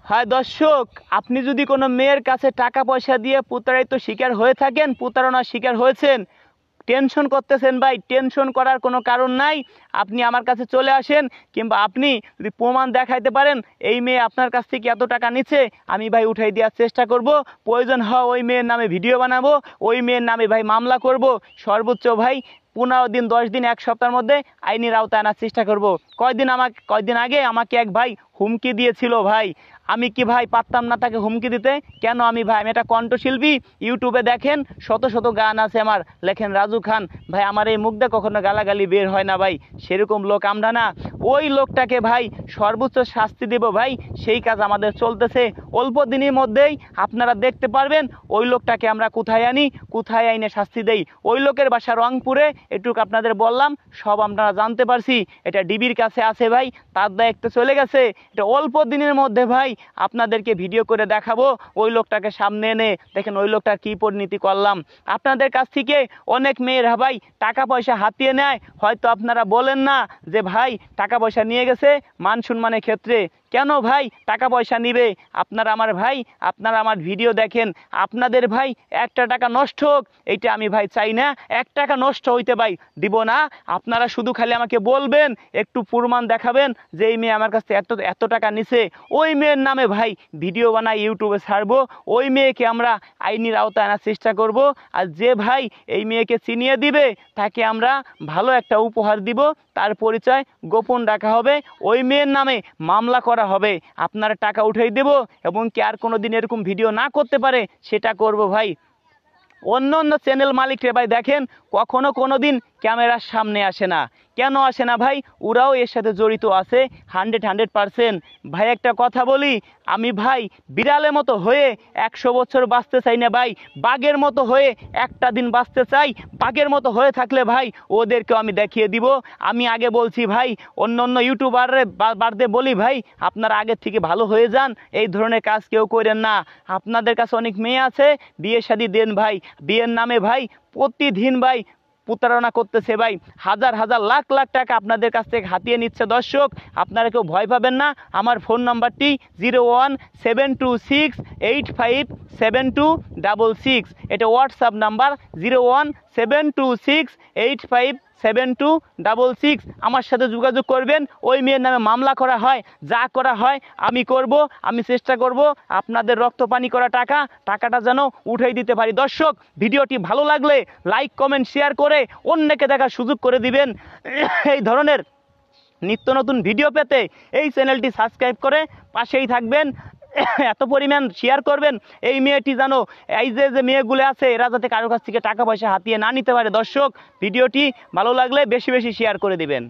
হ্যাঁ দর্শক, আপনি যদি কোনো মেয়ের কাছে টাকা পয়সা দিয়ে প্রতারিত শিকার হয়ে থাকেন, প্রতারণার শিকার হয়েছেন, টেনশন করতেছেন ভাই, টেনশন করার কোনো কারণ নাই। আপনি আমার কাছে চলে আসেন, কিংবা আপনি যদি প্রমাণ দেখাইতে পারেন এই মেয়ে আপনার কাছ থেকে এত টাকা নিচ্ছে, আমি ভাই উঠাই দেওয়ার চেষ্টা করব। প্রয়োজন হয় ওই মেয়ের নামে ভিডিও বানাবো, ওই মেয়ের নামে ভাই মামলা করব। সর্বোচ্চ ভাই 15 দিন, 10 দিন, এক সপ্তাহের মধ্যে আইনের আওতায় আনার চেষ্টা করব। কয়দিন আগে আমাকে এক ভাই হুমকি দিয়েছিল ভাই। আমি কি ভাই পারতাম না তাকে হুমকি দিতে? কেন? আমি একটা কণ্ঠশিল্পী, ইউটিউবে দেখেন শত শত গান আছে আমার, লেখেন রাজু খান ভাই। আমার এই মুখ দিয়ে কখনো গালাগালি বের হয় না ভাই, সেরকম লোক আমরা না। ওই লোকটাকে ভাই সর্বোচ্চ শাস্তি দেব ভাই, সেই কাজ আমাদের চলতেছে। অল্প দিনের মধ্যেই আপনারা দেখতে পারবেন ওই লোকটাকে আমরা কোথায় আনি, কোথায় আইনে শাস্তি দেই। ওই লোকের বাসা রংপুরে, এটুকু আপনাদের বললাম, সব আপনারা জানতে পারছি। এটা ডিবির কাছে আছে ভাই, তার দায়িত্ব চলে গেছে। এটা অল্প দিনের মধ্যে ভাই আপনাদেরকে ভিডিও করে দেখাবো। ওই লোকটাকে সামনে এনে দেখেন ওই লোকটার কী পরিণতি করলাম। আপনাদের কাছ থেকে অনেক মেয়েরা ভাই টাকা পয়সা হাতিয়ে নেয়, হয়তো আপনারা বলেন না যে ভাই টাকা পয়সা নিয়ে গেছে মান সম্মানের ক্ষেত্রে। কেন ভাই টাকা পয়সা নিবে? আপনারা আমার ভিডিও দেখেন, আপনাদের ভাই একটা টাকা নষ্ট হোক এইটা আমি ভাই চাই না। এক টাকা নষ্ট হইতে ভাই দিব না। আপনারা শুধু খালি আমাকে বলবেন, একটু প্রমাণ দেখাবেন যে এই মেয়ে আমার কাছ থেকে এত এত টাকা নিছে, ওই মেয়ের নামে ভাই ভিডিও বানাই ইউটিউবে ছাড়বো। ওই মেয়েকে আমরা আইনের আওতায় আনার চেষ্টা করব। আর যে ভাই এই মেয়েকে চিনিয়ে দিবে তাকে আমরা ভালো একটা উপহার দিব, তার পরিচয় গোপন রাখা হবে, ওই মেয়ের নামে মামলা করা হবে, আপনার টাকা উঠাই দেব, এবং কি আর কোনো দিন এরকম ভিডিও না করতে পারে সেটা করব ভাই। অন্য অন্য চ্যানেল মালিকরা ভাই দেখেন কখনো কোনো দিন ক্যামেরার সামনে আসে না। কেন আসে না ভাই? ওরাও এর সাথে জড়িত আছে 100%। ভাই একটা কথা বলি, আমি ভাই বিড়ালের মতো হয়ে 100 বছর বাঁচতে চাই না ভাই, বাঘের মতো হয়ে একটা দিন বাঁচতে চাই। বাঘের মতো হয়ে থাকলে ভাই ওদেরকেও আমি দেখিয়ে দিব। আমি আগে বলছি ভাই, অন্য অন্য বাড়তে বলি ভাই আপনারা আগের থেকে ভালো হয়ে যান, এই ধরনের কাজ কেউ করেন না। আপনাদের কাছে অনেক মেয়ে আছে, বিয়ে শাদী দেন ভাই। বিয়ের নামে ভাই প্রতিদিন ভাই প্রতারণা করতেছে ভাই, হাজার হাজার লাখ লাখ টাকা আপনাদের কাছ থেকে হাতিয়ে নিচ্ছে। দর্শক, আপনারা কেউ ভয় পাবেন না। আমার ফোন নাম্বারটি 01726857266। এটা হোয়াটসঅ্যাপ নাম্বার 01726857266। আমার সাথে যোগাযোগ করবেন। ওই মেয়ের নামে মামলা করা হয়, যা করা হয় আমি করব। আমি চেষ্টা করব আপনাদের রক্ত পানি করা টাকাটা যেন উঠাই দিতে পারি। দর্শক, ভিডিওটি ভালো লাগলে লাইক কমেন্ট শেয়ার করে অন্যকে দেখার সুযোগ করে দিবেন। এই ধরনের নিত্য নতুন ভিডিও পেতে এই চ্যানেলটি সাবস্ক্রাইব করে পাশেই থাকবেন। এত পরিমাণ শেয়ার করবেন এই মেয়েটি যেন, এই যে মেয়েগুলো আছে এরা যাতে কারোর কাছ থেকে টাকা পয়সা হাতিয়ে না নিতে পারে। দর্শক, ভিডিওটি ভালো লাগলে বেশি বেশি শেয়ার করে দিবেন।